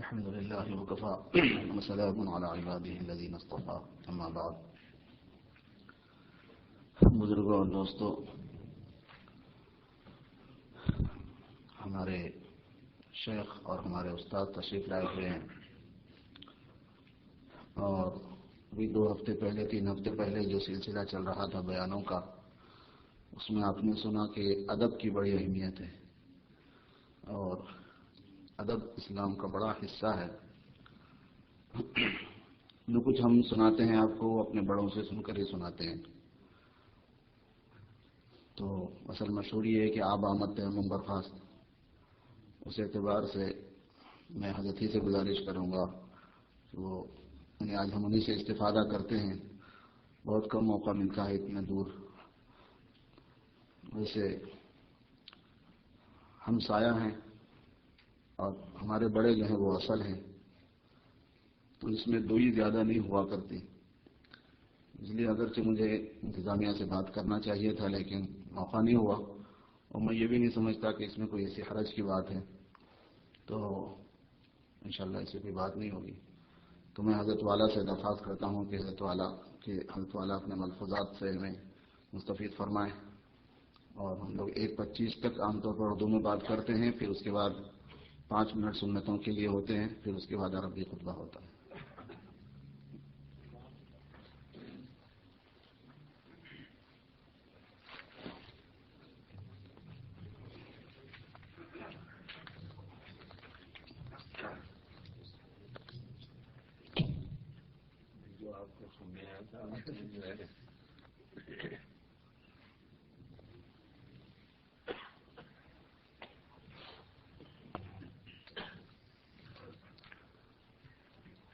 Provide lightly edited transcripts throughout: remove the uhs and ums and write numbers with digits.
الحمد لله وكفى وسلام على عباده الذين اصطفى اما بعد. بزرگوں اور دوستوں، ہمارے شیخ اور ہمارے استاد تشریف لائے ہوئے ہیں، اور ابھی 2 ہفتے پہلے 3 ہفتے پہلے جو سلسلہ چل رہا تھا بیانوں کا، اس میں آپ نے سنا کہ ادب کی بڑی اہمیت ہے، اور ادب اسلام کا بڑا حصہ ہے. جو کچھ ہم سناتے ہیں آپ کو، اپنے بڑوں سے سن کر ہی سناتے ہیں. تو اصل مشہور یہ ہے کہ آپ آمد تیمم برخاست. اس اعتبار سے میں حضرت ہی سے گزارش کروں گا کہ وہ آج ہم انہیں سے استفادہ کرتے ہیں. بہت کم موقع ملتا ہے اتنے دور. ویسے ہم سایہ ہیں اور ہمارے بڑے جو ہیں وہ اصل ہیں، تو اس میں دوئی زیادہ نہیں ہوا کرتی. اس لیے اگرچہ مجھے انتظامیہ سے بات کرنا چاہیے تھا، لیکن موقع نہیں ہوا، اور میں یہ بھی نہیں سمجھتا کہ اس میں کوئی ایسی حرج کی بات ہے. تو انشاءاللہ ایسی کوئی بات نہیں ہوگی. تو میں حضرت والا سے درخواست کرتا ہوں کہ حضرت والا اپنے ملفوظات سے ہمیں مستفید فرمائیں. اور ہم لوگ 1:25 تک عام طور پر اردو میں بات کرتے ہیں، پھر اس کے بعد 5 منٹ سنتوں کے لیے ہوتے ہیں، پھر اس کے بعد عربی خطبہ ہوتا ہے.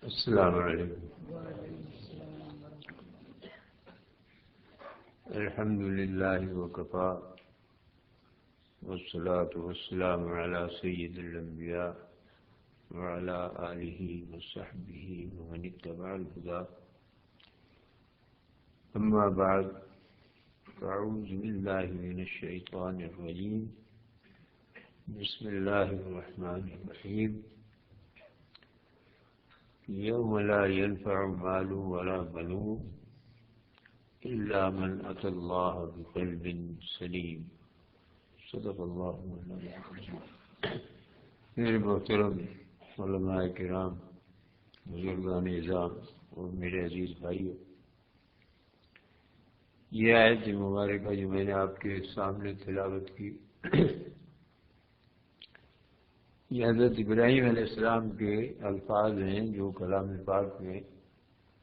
السلام علیکم. الحمد للہ وکفى والصلاة والسلام على سید الانبیاء وعلى آلہ وصحبہ ومن اتبع الہدى. اما بعد، فاعوذ باللہ من الشیطان الرجیم. بسم اللہ الرحمن الرحیم. یوم لا ينفع مال ولا بنون الا من اتى اللہ بقلب سلیم. صدق اللہ مولانا العظیم. میرے محترم علماء کرام، بزرگان اعظام اور میرے عزیز بھائیوں، یہ آیت مبارکہ جو میں نے آپ کے سامنے تلاوت کی، یہ حضرت ابراہیم علیہ السلام کے الفاظ ہیں جو کلام پاک میں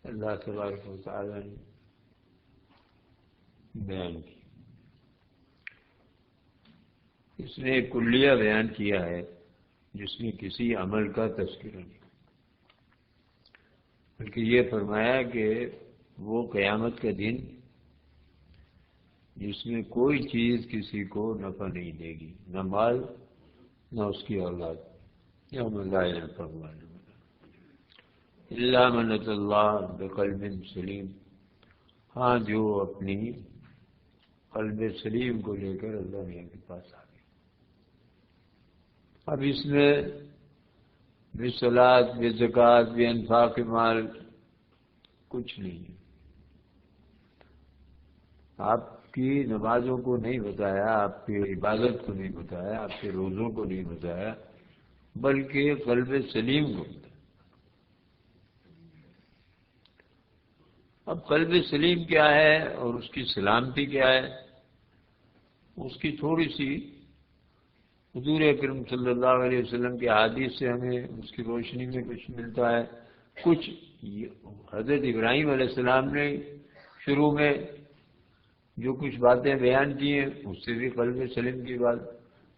اللہ تبارک و تعالی نے بیان کی. اس نے ایک کلیہ بیان کیا ہے جس میں کسی عمل کا تذکرہ نہیں، بلکہ یہ فرمایا کہ وہ قیامت کا دن جس میں کوئی چیز کسی کو نفع نہیں دے گی، نہ مال نہ اس کی اولاد. یوم لا ينفع مال الا من اتى اللہ بقلب سلیم. ہاں، جو اپنی قلب سلیم کو لے کر اللہ میاں کے پاس آ گئے. اب اس میں بے صلاۃ، بے زکوٰۃ، بے انفاق مال کچھ نہیں ہے. آپ کی نمازوں کو نہیں بتایا، آپ کی عبادت کو نہیں بتایا، آپ کے روزوں کو نہیں بتایا، بلکہ قلب سلیم کو بتایا. اب قلب سلیم کیا ہے اور اس کی سلامتی کیا ہے، اس کی تھوڑی سی حضور اکرم صلی اللہ علیہ وسلم کے حدیث سے ہمیں اس کی روشنی میں کچھ ملتا ہے. کچھ حضرت ابراہیم علیہ السلام نے شروع میں جو کچھ باتیں بیان کی ہیں اس سے بھی قلب سلیم کی بات.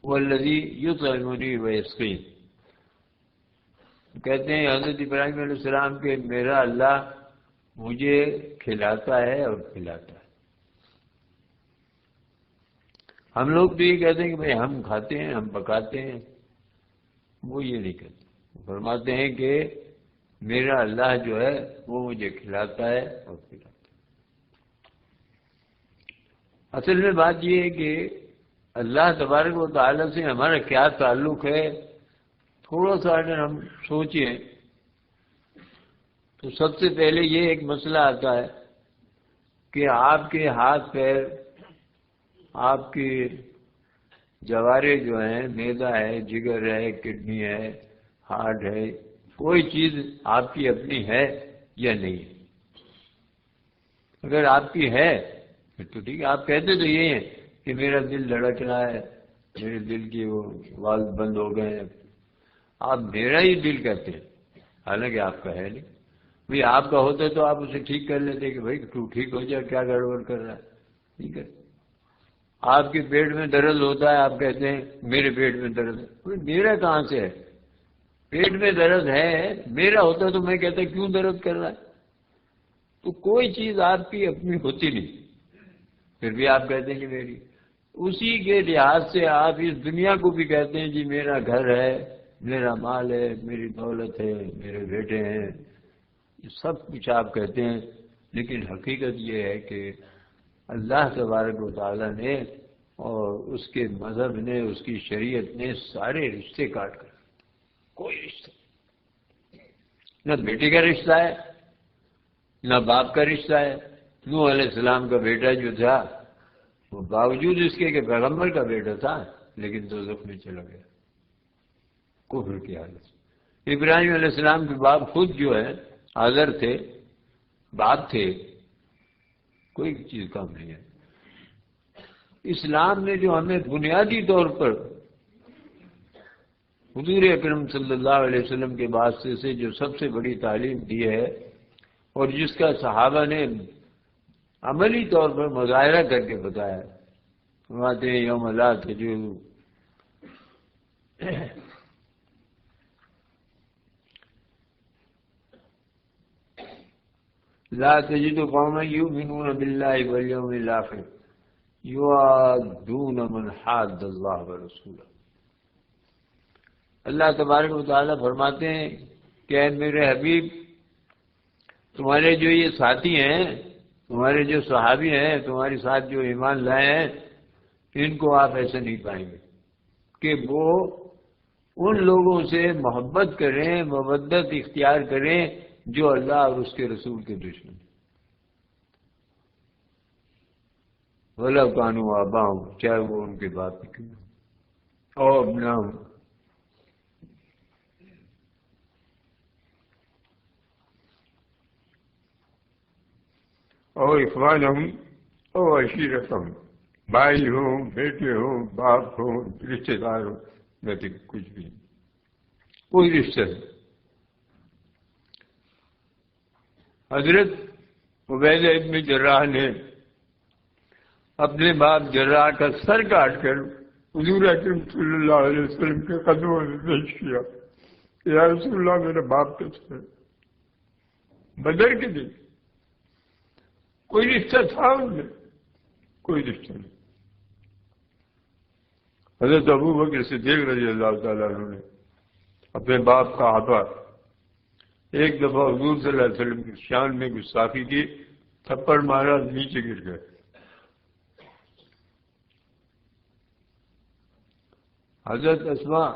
والذی یطعمنی ویسقین، کہتے ہیں حضرت ابراہیم علیہ السلام کہ میرا اللہ مجھے کھلاتا ہے اور پلاتا ہے. ہم لوگ تو یہ کہتے ہیں کہ بھائی ہم کھاتے ہیں، ہم پکاتے ہیں. وہ یہ نہیں کہتے، فرماتے ہیں کہ میرا اللہ جو ہے وہ مجھے کھلاتا ہے اور پلاتا ہے. اصل میں بات یہ ہے کہ اللہ تبارک و تعالیٰ سے ہمارا کیا تعلق ہے، تھوڑا سا اگر ہم سوچیں تو سب سے پہلے یہ ایک مسئلہ آتا ہے کہ آپ کے ہاتھ پیر، آپ کے جوارے جو ہیں، معدہ ہے، جگر ہے، کڈنی ہے، ہارٹ ہے، کوئی چیز آپ کی اپنی ہے یا نہیں ہے؟ اگر آپ کی ہے تو ٹھیک ہے، آپ کہتے تو یہ ہیں کہ میرا دل دھڑک رہا ہے، میرے دل کی وہ والو بند ہو گئے ہیں، آپ میرا ہی دل کہتے ہیں، حالانکہ آپ کا ہے نہیں۔ بھئی آپ کا ہوتا تو آپ اسے ٹھیک کر لیتے کہ بھائی تو ٹھیک ہو جائے، کیا گڑبڑ کر رہا ہے، ٹھیک ہے۔ آپ کے پیٹ میں درد ہوتا ہے، آپ کہتے ہیں میرے پیٹ میں درد ہے، بھئی میرا کہاں سے ہے؟ پیٹ میں درد ہے، میرا ہوتا تو میں کہتا کیوں درد کر رہا ہے؟ تو کوئی چیز آپ کی اپنی ہوتی نہیں، پھر بھی آپ کہتے ہیں کہ میری۔ اسی کے لحاظ سے آپ اس دنیا کو بھی کہتے ہیں جی میرا گھر ہے، میرا مال ہے، میری دولت ہے، میرے بیٹے ہیں، یہ سب کچھ آپ کہتے ہیں، لیکن حقیقت یہ ہے کہ اللہ تبارک و تعالیٰ نے اور اس کے مذہب نے، اس کی شریعت نے سارے رشتے کاٹ کر، کوئی رشتہ نہ بیٹے کا رشتہ ہے، نہ باپ کا رشتہ ہے۔ نوح علیہ السلام کا بیٹا جو تھا وہ باوجود اس کے کہ پیغمبر کا بیٹا تھا لیکن دوزخ میں چلا گیا کفر کی حالت۔ ابراہیم علیہ السلام کے باپ خود جو ہے آذر تھے، باپ تھے، کوئی چیز کم نہیں ہے۔ اسلام نے جو ہمیں بنیادی طور پر حضور اکرم صلی اللہ علیہ وسلم کے واسطے سے جو سب سے بڑی تعلیم دی ہے اور جس کا صحابہ نے عملی طور پر مظاہرہ کر کے بتایا، فرماتے ہیں یوم لا تجد لا تجد قوما یؤمنون باللہ والیوم الآخر یوادون من حاد اللہ ورسولہ۔ اللہ تبارک و تعالیٰ فرماتے ہیں کہ اے میرے حبیب، تمہارے جو یہ ساتھی ہیں، تمہارے جو صحابی ہیں، تمہارے ساتھ جو ایمان لائے ہیں، ان کو آپ ایسے نہیں پائیں گے کہ وہ ان لوگوں سے محبت کریں، مودت اختیار کریں جو اللہ اور اس کے رسول کے دشمن ہیں۔ وَلَوْ كَانُوا آبَاءَهُمْ، چاہے وہ ان کے باپ ہی کیوں اور ابناءَهُمْ، اور اخوانہم اور عشیرتہم، بھائی ہوں، بیٹے ہوں، باپ ہوں، رشتہ دار ہوں، لیکن کچھ بھی نہیں، کوئی رشتہ نہیں۔ حضرت عبیدہ ابن جراح نے اپنے باپ جراح کا سر کاٹ کر حضور اکرم صلی اللہ علیہ وسلم کے قدموں میں پیش کیا، یا رسول اللہ میرا باپ کا سر۔ بدر کے دن کوئی رشتہ تھا ان میں؟ کوئی رشتہ نہیں۔ حضرت ابو بکر صدیق رضی اللہ تعالیٰ عنہ نے اپنے باپ کا آبا ایک دفعہ حضور صلی اللہ علیہ وسلم کی شان میں گستاخی کی، تھپڑ مارا، نیچے گر گئے۔ حضرت اسماء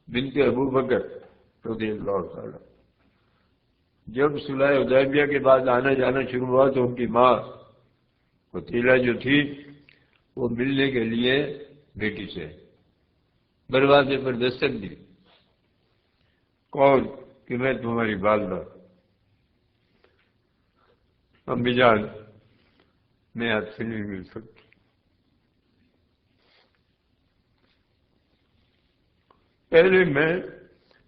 بنت ابو بکر رضی اللہ تعالیٰ جب صلح حدیبیہ کے بعد آنا جانا شروع ہوا تو ان کی ماں وتیلہ جو تھی وہ ملنے کے لیے بیٹی سے دروازے پر دستک دی، کون کہ میں تمہاری والدہ امی جان، میں آپ سے نہیں مل سکتی۔ پہلے میں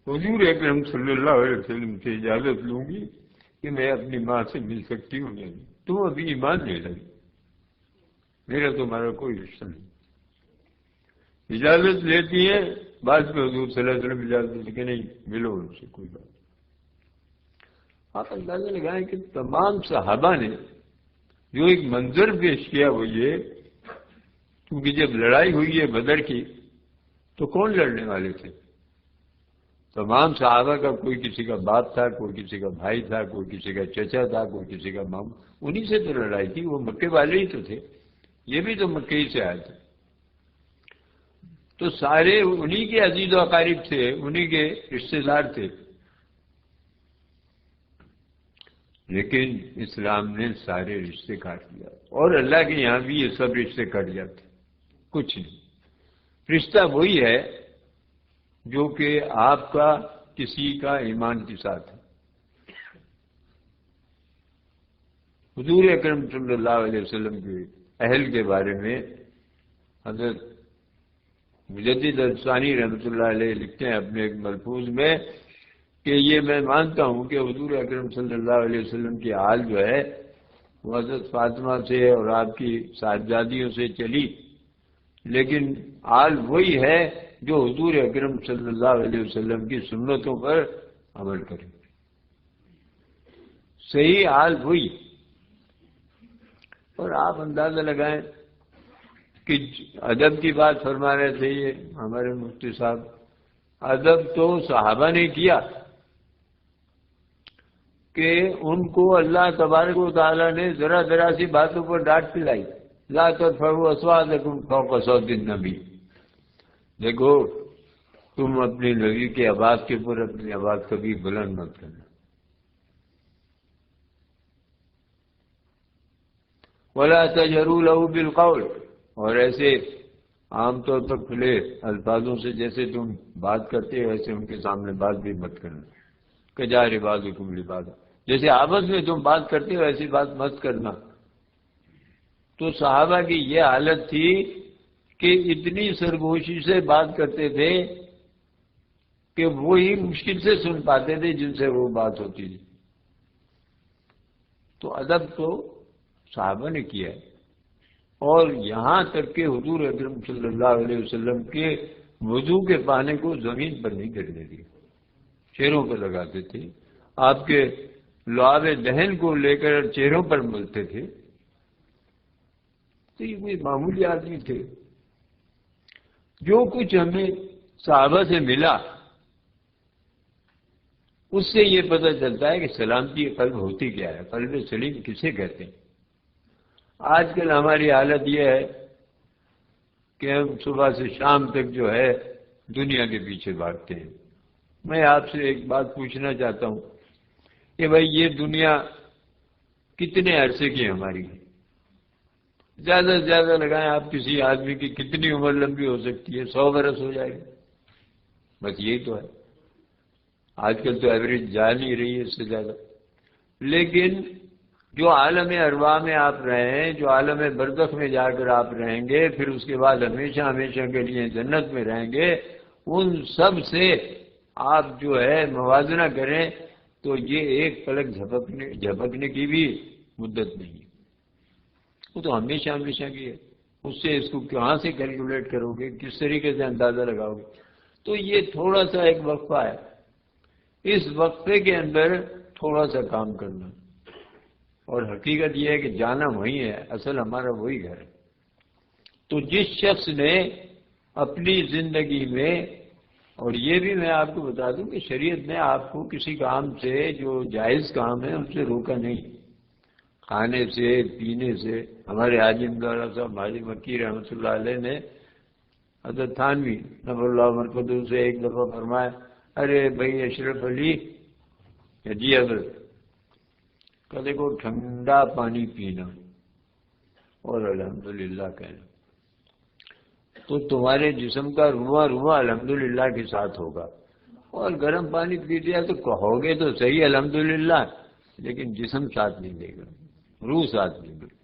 حضور اکرم صلی اللہ علیہ وسلم سے اجازت لوں گی کہ میں اپنی ماں سے مل سکتی ہوں یا نہیں، تم ابھی ایمان نہیں لائی، میرا تمہارا کوئی رشتہ نہیں۔ اجازت لیتی ہیں، بعد میں حضور صلی اللہ علیہ وسلم اجازت دیتے کہ نہیں ملو ان سے، کوئی بات۔ آپ اندازہ لگائیں کہ تمام صحابہ نے جو ایک منظر پیش کیا وہ یہ، کیونکہ جب لڑائی ہوئی ہے بدر کی تو کون لڑنے والے تھے؟ تمام صحابہ کا کوئی کسی کا باپ تھا، کوئی کسی کا بھائی تھا، کوئی کسی کا چچا تھا، کوئی کسی کا ماموں، انہی سے تو لڑائی تھی، وہ مکے والے ہی تو تھے، یہ بھی تو مکے ہی سے آئے تھے۔ تو سارے انہی کے عزیز و اقارب تھے، انہی کے رشتے دار تھے، لیکن اسلام نے سارے رشتے کاٹ دیا، اور اللہ کے یہاں بھی یہ سب رشتے کٹ جاتے، کچھ نہیں۔ رشتہ وہی ہے جو کہ آپ کا کسی کا ایمان کے ساتھ ہے۔ حضور اکرم صلی اللہ علیہ وسلم کے اہل کے بارے میں حضرت مجدد الثانی رحمۃ اللہ علیہ لکھتے ہیں اپنے ایک ملفوظ میں کہ یہ میں مانتا ہوں کہ حضور اکرم صلی اللہ علیہ وسلم کی آل جو ہے وہ حضرت فاطمہ سے اور آپ کی صاحبزادیوں سے چلی، لیکن آل وہی ہے جو حضور اکرم صلی اللہ علیہ وسلم کی سنتوں پر عمل کرے، صحیح آل وہی۔ اور آپ اندازہ لگائیں کہ ادب کی بات فرما رہے تھے یہ ہمارے مفتی صاحب، ادب تو صحابہ نے کیا کہ ان کو اللہ تبارک و تعالیٰ نے ذرا ذرا سی باتوں پر ڈانٹ پلائی، لا ترفعوا اصواتکم فوق صوت النبی، دیکھو تم اپنے نبی کی آواز کے اوپر اپنی آواز کبھی بلند مت کرنا، ولا تجهروا له بالقول، اور ایسے عام طور پر کھلے الفاظوں سے جیسے تم بات کرتے ہو ویسے ان کے سامنے بات بھی مت کرنا، کجار بعضکم لبعض، جیسے آپس میں تم بات کرتے ہو ایسی بات مت کرنا۔ تو صحابہ کی یہ حالت تھی کہ اتنی سرگوشی سے بات کرتے تھے کہ وہی مشکل سے سن پاتے تھے جن سے وہ بات ہوتی تھی۔ تو ادب تو صحابہ نے کیا ہے، اور یہاں تک کہ حضور اکرم صلی اللہ علیہ وسلم کے وضو کے پانے کو زمین پر نہیں گرنے دیا، چہروں پر لگاتے تھے، آپ کے لعاب دہن کو لے کر چہروں پر ملتے تھے۔ تو یہ کوئی معمولی آدمی تھے۔ جو کچھ ہمیں صحابہ سے ملا اس سے یہ پتہ چلتا ہے کہ سلامتی قلب ہوتی کیا ہے، قلب سلیم کسے کہتے ہیں۔ آج کل ہماری حالت یہ ہے کہ ہم صبح سے شام تک جو ہے دنیا کے پیچھے بھاگتے ہیں۔ میں آپ سے ایک بات پوچھنا چاہتا ہوں کہ بھائی یہ دنیا کتنے عرصے کی ہماری ہے؟ زیادہ سے زیادہ لگائیں آپ کسی آدمی کی کتنی عمر لمبی ہو سکتی ہے؟ 100 برس ہو جائے گا، بس یہی تو ہے۔ آج کل تو ایوریج جا نہیں رہی ہے اس سے زیادہ۔ لیکن جو عالم ارواح میں آپ رہے ہیں، جو عالم برزخ میں جا کر آپ رہیں گے، پھر اس کے بعد ہمیشہ ہمیشہ کے لیے جنت میں رہیں گے، ان سب سے آپ جو ہے موازنہ کریں تو یہ ایک پلک جھپکنے کی بھی مدت نہیں ہے، وہ تو ہمیشہ ہمیشہ کی ہے۔ اس سے اس کو کہاں سے کیلکولیٹ کرو گے، کس طریقے سے اندازہ لگاؤ گے؟ تو یہ تھوڑا سا ایک وقفہ ہے، اس وقفے کے اندر تھوڑا سا کام کرنا، اور حقیقت یہ ہے کہ جانا وہی ہے، اصل ہمارا وہی گھر ہے۔ تو جس شخص نے اپنی زندگی میں، اور یہ بھی میں آپ کو بتا دوں کہ شریعت نے آپ کو کسی کام سے جو جائز کام ہے ان سے روکا نہیں، کھانے سے پینے سے۔ ہمارے حاجی امداد صاحب حاجی مکی رحمۃ اللہ علیہ نے حضرت تھانوی نبی اللہ مرکز سے ایک دفعہ فرمایا، ارے بھائی اشرف علی، جی حضرت، کہ دیکھو ٹھنڈا پانی پینا اور الحمدللہ کہنا تو تمہارے جسم کا رواں رواں الحمدللہ کے ساتھ ہوگا، اور گرم پانی پی لیا تو کہو گے تو صحیح الحمدللہ، لیکن جسم ساتھ نہیں دے گا، روح ساتھ نہیں دے گا۔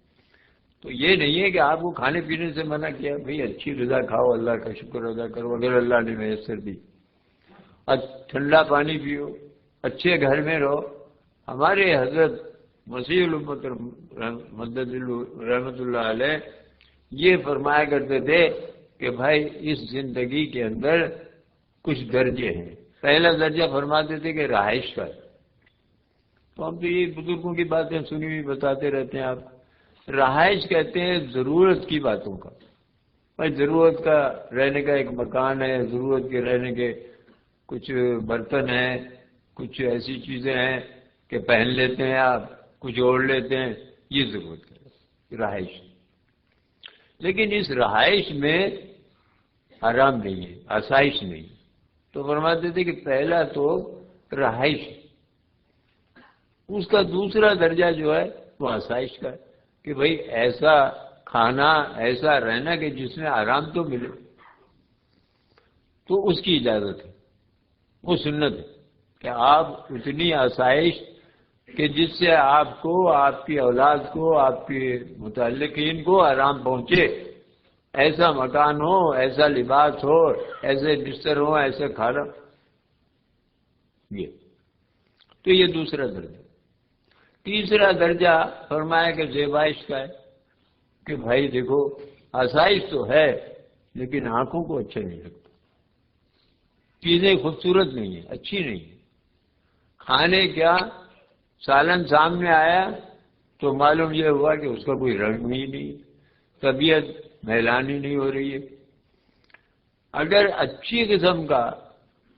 تو یہ نہیں ہے کہ آپ کو کھانے پینے سے منع کیا، بھئی اچھی غذا کھاؤ، اللہ کا شکر ادا کرو اگر اللہ نے میسر دی، ٹھنڈا پانی پیو، اچھے گھر میں رہو۔ ہمارے حضرت مسیح الامت رحمۃ اللہ علیہ یہ فرمایا کرتے تھے کہ بھائی اس زندگی کے اندر کچھ درجے ہیں۔ پہلا درجہ فرماتے تھے کہ رہائش کا، تو ہم تو یہ بزرگوں کی باتیں سنی ہوئی بتاتے رہتے ہیں۔ آپ رہائش کہتے ہیں ضرورت کی باتوں کا، بھائی ضرورت کا رہنے کا ایک مکان ہے، ضرورت کے رہنے کے کچھ برتن ہیں، کچھ ایسی چیزیں ہیں کہ پہن لیتے ہیں آپ، کچھ اوڑھ لیتے ہیں، یہ ضرورت ہے رہائش۔ لیکن اس رہائش میں آرام نہیں ہے، آسائش نہیں ہے۔ تو فرماتے تھے کہ پہلا تو رہائش، اس کا دوسرا درجہ جو ہے وہ آسائش کا ہے کہ بھئی ایسا کھانا، ایسا رہنا کہ جس میں آرام تو ملے، تو اس کی اجازت ہے، وہ سنت ہے کہ آپ اتنی آسائش کہ جس سے آپ کو، آپ کی اولاد کو، آپ کے متعلقین کو آرام پہنچے، ایسا مکان ہو، ایسا لباس ہو، ایسے بستر ہو، ایسا کھانا، یہ تو یہ دوسرا درجہ۔ تیسرا درجہ فرمایا کہ زیبائش کا ہے کہ بھائی دیکھو آسائش تو ہے لیکن آنکھوں کو اچھا نہیں لگتا، چیزیں خوبصورت نہیں ہیں، اچھی نہیں ہیں، کھانے کیا سالن سامنے آیا تو معلوم یہ ہوا کہ اس کا کوئی رنگ ہی نہیں، طبیعت میلانی نہیں ہو رہی ہے۔ اگر اچھی قسم کا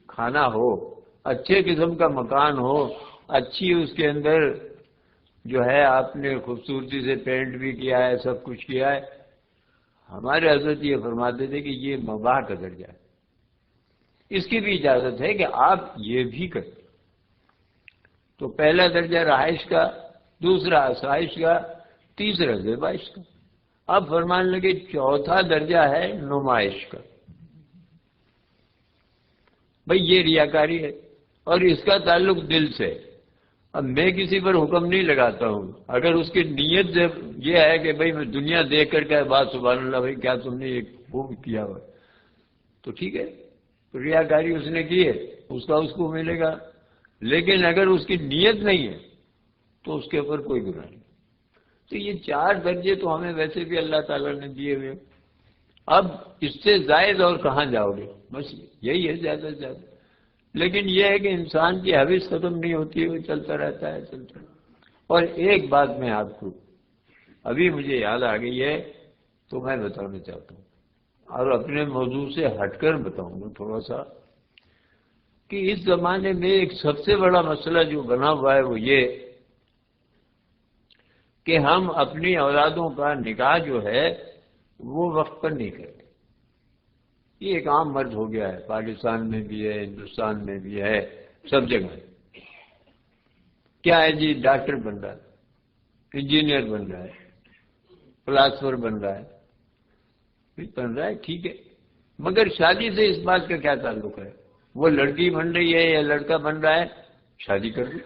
کھانا ہو، اچھے قسم کا مکان ہو، اچھی اس کے اندر جو ہے آپ نے خوبصورتی سے پینٹ بھی کیا ہے، سب کچھ کیا ہے، ہمارے حضرت یہ فرماتے تھے کہ یہ مباح کا درجہ ہے، اس کی بھی اجازت ہے کہ آپ یہ بھی کریں۔ تو پہلا درجہ رہائش کا، دوسرا آسائش کا، تیسرا زیبائش کا۔ اب فرمان لگے چوتھا درجہ ہے نمائش کا۔ بھئی یہ ریاکاری ہے اور اس کا تعلق دل سے۔ اب میں کسی پر حکم نہیں لگاتا ہوں، اگر اس کی نیت یہ ہے کہ بھئی میں دنیا دیکھ کر کے بات سبحان اللہ بھئی کیا تم نے یہ خوب کیا ہوا، تو ٹھیک ہے، ریاکاری اس نے کی ہے، اس کا اس کو ملے گا، لیکن اگر اس کی نیت نہیں ہے تو اس کے اوپر کوئی گناہ نہیں۔ تو یہ چار درجے تو ہمیں ویسے بھی اللہ تعالیٰ نے دیے ہوئے، اب اس سے زائد اور کہاں جاؤ گے، بس یہی ہے زیادہ سے زیادہ۔ لیکن یہ ہے کہ انسان کی حوث ختم نہیں ہوتی ہے، وہ چلتا رہتا ہے، چلتا رہتا ہے۔ اور ایک بات میں آپ کو ابھی مجھے یاد آ گئی ہے تو میں بتانا چاہتا ہوں، اور اپنے موضوع سے ہٹ کر بتاؤں گا تھوڑا سا، کہ اس زمانے میں ایک سب سے بڑا مسئلہ جو بنا ہوا ہے وہ یہ کہ ہم اپنی اولادوں کا نکاح جو ہے وہ وقت پر نہیں کرتے۔ یہ ایک عام مرض ہو گیا ہے، پاکستان میں بھی ہے، ہندوستان میں بھی ہے، سب جگہ ہے۔ کیا ہے جی، ڈاکٹر بن رہا ہے، انجینئر بن رہا ہے، فلاسفر بن رہا ہے، بن رہا ہے، ٹھیک ہے، مگر شادی سے اس بات کا کیا تعلق ہے؟ وہ لڑکی بن رہی ہے یا لڑکا بن رہا ہے، شادی کر دو۔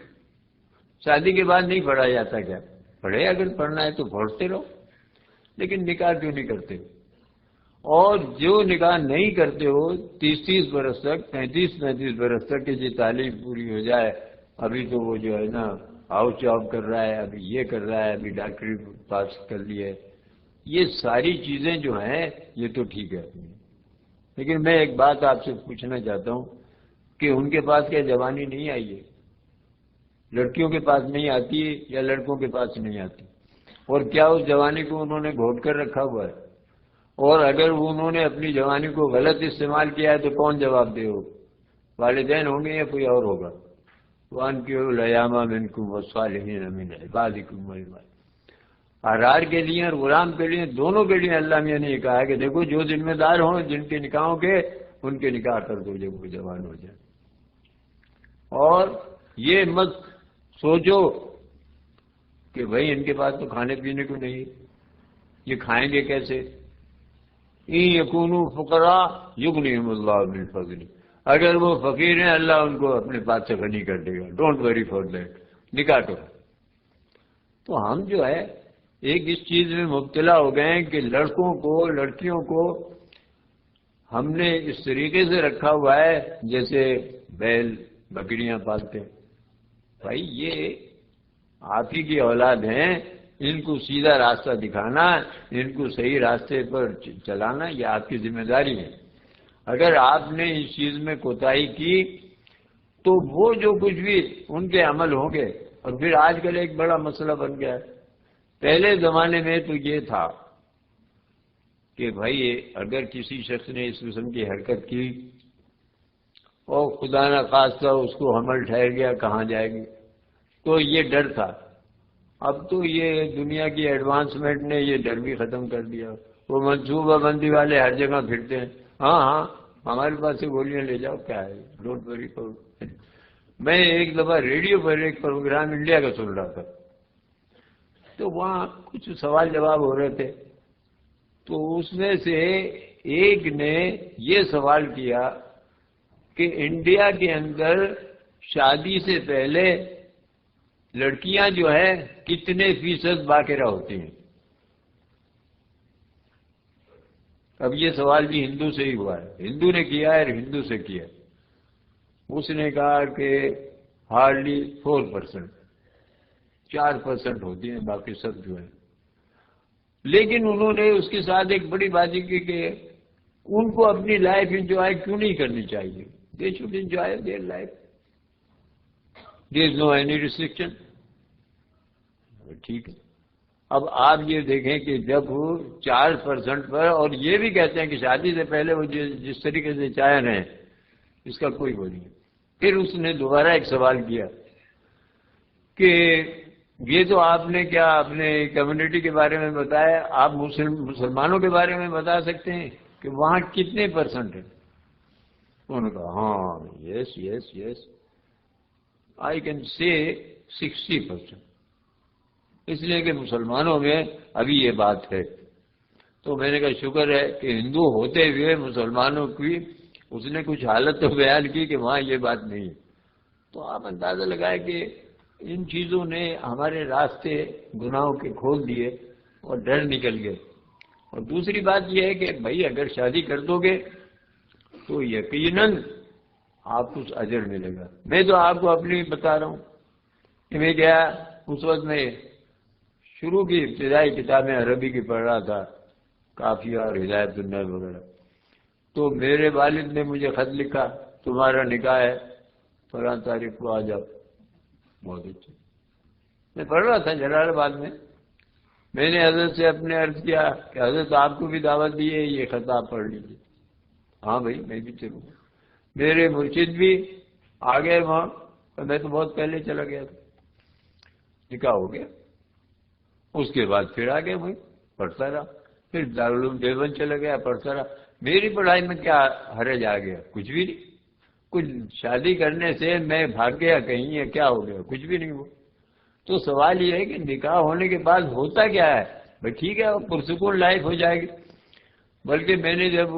شادی کے بعد نہیں پڑھا جاتا کیا؟ پڑھے، اگر پڑھنا ہے تو پڑھتے رہو، لیکن نکاح کیوں نہیں کرتے ہو؟ اور جو نکاح نہیں کرتے ہو 30 برس تک، 35 برس تک کہ جی تعلیم پوری ہو جائے، ابھی تو وہ جو ہے نا ہاؤس جاب کر رہا ہے، ابھی یہ کر رہا ہے، ابھی ڈاکٹری پاس کر لی ہے، یہ ساری چیزیں جو ہیں یہ تو ٹھیک ہے، لیکن میں ایک بات آپ سے پوچھنا چاہتا ہوں کہ ان کے پاس کیا جوانی نہیں آئی ہے؟ لڑکیوں کے پاس نہیں آتی یا لڑکوں کے پاس نہیں آتی؟ اور کیا اس جوانی کو انہوں نے گھوٹ کر رکھا ہوا ہے؟ اور اگر انہوں نے اپنی جوانی کو غلط استعمال کیا ہے تو کون جواب دے ہو؟ والدین ہوں گے یا کوئی اور ہوگا؟ وَأَنكِحُوا الْأَيَامَ مِنكُمْ وَالصَّالِحِينَ مِنْ عِبَادِكُمْ وَإِمَائِكُمْ۔ احرار کے لیے اور غلام کے لیے، دونوں کے لیے اللہ میاں نے یہ کہا ہے کہ دیکھو جو ذمہ دار ہوں جن کے نکاحوں کے، ان کے نکاح کر دو جب وہ جوان ہو جائے۔ اور یہ مت سوچو کہ بھائی ان کے پاس تو کھانے پینے کو نہیں، یہ کھائیں گے کیسے؟ ان یکونوا فقراء یغنیہم اللہ من فضلہ، اگر وہ فقیر ہیں اللہ ان کو اپنے پاس سے غنی کر دے گا، ڈونٹ وری فار دیٹ، نکاح کرو۔ تو ہم جو ہے ایک اس چیز میں مبتلا ہو گئے ہیں کہ لڑکوں کو، لڑکیوں کو ہم نے اس طریقے سے رکھا ہوا ہے جیسے بیل بکریاں پالتے ہیں۔ بھائی یہ آپ ہی کی اولاد ہیں، ان کو سیدھا راستہ دکھانا، ان کو صحیح راستے پر چلانا یہ آپ کی ذمہ داری ہے۔ اگر آپ نے اس چیز میں کوتاہی کی تو وہ جو کچھ بھی ان کے عمل ہوں گے۔ اور پھر آج کل ایک بڑا مسئلہ بن گیا ہے، پہلے زمانے میں تو یہ تھا کہ بھائی اگر کسی شخص نے اس قسم کی حرکت کی اور خدا نہ خواستہ اس کو حمل ٹھہر گیا، کہاں جائے گی، تو یہ ڈر تھا۔ اب تو یہ دنیا کی ایڈوانسمنٹ نے یہ ڈر بھی ختم کر دیا، وہ منصوبہ بندی والے ہر جگہ پھرتے ہیں، ہاں ہاں ہمارے پاس سے گولیاں لے جاؤ، کیا ہے، ڈونٹ وری کرو۔ میں ایک دفعہ ریڈیو پر ایک پروگرام انڈیا کا سن رہا تھا، تو وہاں کچھ سوال جواب ہو رہے تھے، تو اس میں سے ایک نے یہ سوال کیا کہ انڈیا کے اندر شادی سے پہلے لڑکیاں جو ہے کتنے فیصد باقرہ ہوتی ہیں؟ اب یہ سوال بھی ہندو سے ہی ہوا ہے، ہندو نے کیا ہے اور ہندو سے کیا ہے۔ اس نے کہا کہ ہارڈلی 4%، 4% ہوتی ہیں، باقی سب جو ہے۔ لیکن انہوں نے اس کے ساتھ ایک بڑی بات کی کہ ان کو اپنی لائف انجوائے کیوں نہیں کرنی چاہیے؟ They should enjoy their life, there is no any restriction. ٹھیک ہے، اب آپ یہ دیکھیں کہ جب 4% پر، اور یہ بھی کہتے ہیں کہ شادی سے پہلے وہ جس طریقے سے چاہ رہے ہیں اس کا کوئی وہ نہیں ہے۔ پھر اس نے دوبارہ ایک سوال کیا کہ یہ تو آپ نے کیا اپنے کمیونٹی کے بارے میں بتایا، آپ مسلمانوں کے بارے میں بتا سکتے ہیں کہ وہاں کتنے % ہیں؟ انہوں نے کہا ہاں یس یس یس آئی کین سے 60%، اس لیے کہ مسلمانوں میں ابھی یہ بات ہے۔ تو میں نے کہا شکر ہے کہ ہندو ہوتے ہوئے مسلمانوں کی اس نے کچھ حالت تو بیان کی کہ وہاں یہ بات نہیں ہے۔ تو آپ اندازہ لگائے کہ ان چیزوں نے ہمارے راستے گناہوں کے کھول دیے اور ڈر نکل گئے۔ اور دوسری بات یہ ہے کہ بھائی اگر شادی کر دو گے تو یقیناً آپ کو اجر ملے گا۔ میں تو آپ کو اپنی بتا رہا ہوں کہ میں کیا اس وقت میں شروع کی ابتدائی کتابیں عربی کی پڑھ رہا تھا، کافیہ اور ہدایت النحل وغیرہ، تو میرے والد نے مجھے خط لکھا تمہارا نکاح ہے فلاں تاریخ کو آ جاؤ۔ بہت اچھا، میں پڑھ رہا تھا جلال آباد میں نے حضرت سے اپنے عرض کیا کہ حضرت آپ کو بھی دعوت دی ہے، یہ خط آپ پڑھ لیجیے۔ ہاں بھائی میں بھی چلوں گا۔ میرے مرشد بھی آ گئے وہاں، میں تو بہت پہلے چلا گیا تھا، نکاح ہو گیا۔ اس کے بعد پھر آگے وہیں پڑھتا رہا، پھر دارالعلوم دیوبند چلا گیا، پڑھتا رہا۔ میری پڑھائی میں کیا حرج آ گیا؟ کچھ بھی نہیں۔ کچھ شادی کرنے سے میں بھاگ گیا کہیں یا کیا ہو گیا؟ کچھ بھی نہیں ہوا۔ تو سوال یہ ہے کہ نکاح ہونے کے بعد ہوتا کیا ہے؟ بھائی ٹھیک ہے پرسکون لائف ہو جائے گی۔ بلکہ میں نے جب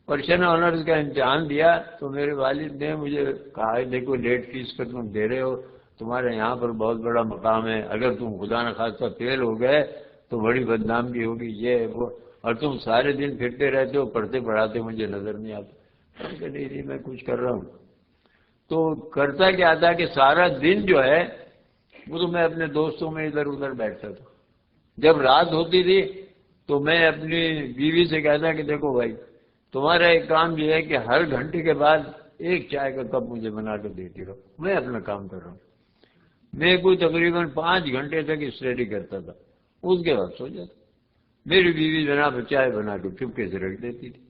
پرشن آنرز کا امتحان دیا تو میرے والد نے مجھے کہا دیکھو لیٹ فیس پر تم دے رہے ہو، تمہارے یہاں پر بہت بڑا مقام ہے، اگر تم خدا نخواستہ فیل ہو گئے تو بڑی بدنامی ہوگی، یہ وہ، اور تم سارے دن پھرتے رہتے ہو، پڑھتے پڑھاتے مجھے نظر نہیں آتا۔ نہیں میں کچھ کر رہا ہوں۔ تو کرتا کیا تھا کہ سارا دن جو ہے وہ تو میں اپنے دوستوں میں ادھر ادھر بیٹھتا تھا۔ جب رات ہوتی تھی تو میں اپنی بیوی سے کہتا کہ دیکھو بھائی تمہارا ایک کام یہ ہے کہ ہر گھنٹے کے بعد ایک چائے کا کپ مجھے بنا کر دیتی رہو، میں اپنا کام کر رہا ہوں۔ میں کوئی تقریباً 5 گھنٹے تک اسٹڈی کرتا تھا، اس کے بعد سو جاتا۔ میری بیوی جناب چائے بنا کے چپکے سے رکھ دیتی تھی۔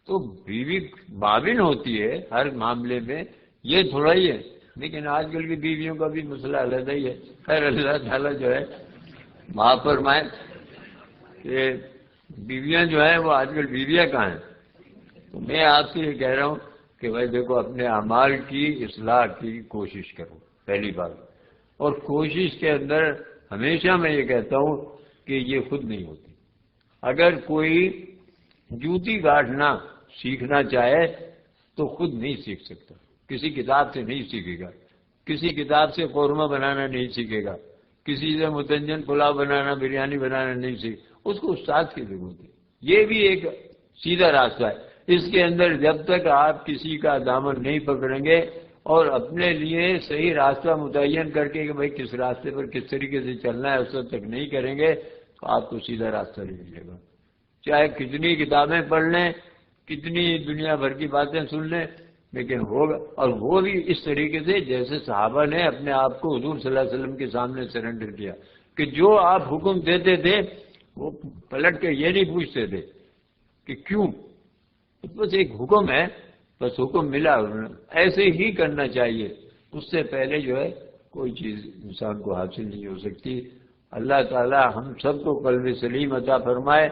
تو بیوی معاون ہوتی ہے ہر معاملے میں، یہ تھوڑا ہی ہے۔ لیکن آج کل کی بیویوں کا بھی مسئلہ علیحدہ ہی ہے۔ خیر اللہ تعالیٰ جو ہے معاف فرمائے کہ بیویاں جو ہیں وہ آج کل بیویاں کہاں ہیں۔ تو میں آپ سے یہ کہہ رہا ہوں کہ بھائی دیکھو اپنے اعمال کی اصلاح کی کوشش کرو، پہلی بات۔ اور کوشش کے اندر ہمیشہ میں یہ کہتا ہوں کہ یہ خود نہیں ہوتی۔ اگر کوئی جوتی گاٹھنا سیکھنا چاہے تو خود نہیں سیکھ سکتا، کسی کتاب سے نہیں سیکھے گا، کسی کتاب سے قورمہ بنانا نہیں سیکھے گا، کسی سے متنجن پلاؤ بنانا بریانی بنانا نہیں سیکھے، اس کو استاد کی ضرورت ہے۔ یہ بھی ایک سیدھا راستہ ہے۔ اس کے اندر جب تک آپ کسی کا دامن نہیں پکڑیں گے اور اپنے لیے صحیح راستہ متعین کر کے کہ بھائی کس راستے پر کس طریقے سے چلنا ہے اس وقت تک نہیں کریں گے تو آپ کو سیدھا راستہ نہیں ملے گا۔ چاہے کتنی کتابیں پڑھ لیں، کتنی دنیا بھر کی باتیں سن لیں، لیکن ہوگا، اور وہ بھی اس طریقے سے جیسے صحابہ نے اپنے آپ کو حضور صلی اللہ علیہ وسلم کے سامنے سرنڈر کیا کہ جو آپ حکم دیتے تھے وہ پلٹ کے یہ نہیں پوچھتے تھے کہ کیوں، بس ایک حکم ہے، بس حکم ملا، ایسے ہی کرنا چاہیے۔ اس سے پہلے جو ہے کوئی چیز انسان کو حاصل نہیں ہو سکتی۔ اللہ تعالی ہم سب کو قلب سلیم عطا فرمائے۔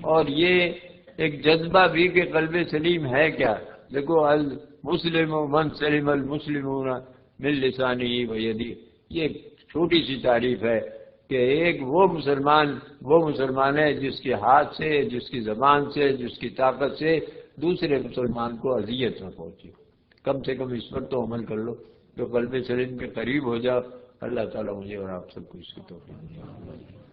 اور یہ ایک جذبہ بھی کہ قلب سلیم ہے کیا. دیکھو المسلم من سلم المسلمون من لسانہ و یدہ، یہ چھوٹی سی تعریف ہے کہ ایک وہ مسلمان ہے جس کے ہاتھ سے، جس کی زبان سے، جس کی طاقت سے دوسرے مسلمان کو اذیت نہ پہنچے. کم سے کم اس پر تو عمل کر لو، جو قلب سلیم کے قریب ہو جاؤ. اللہ تعالیٰ مجھے اور آپ سب کو اس کی توفیق دے.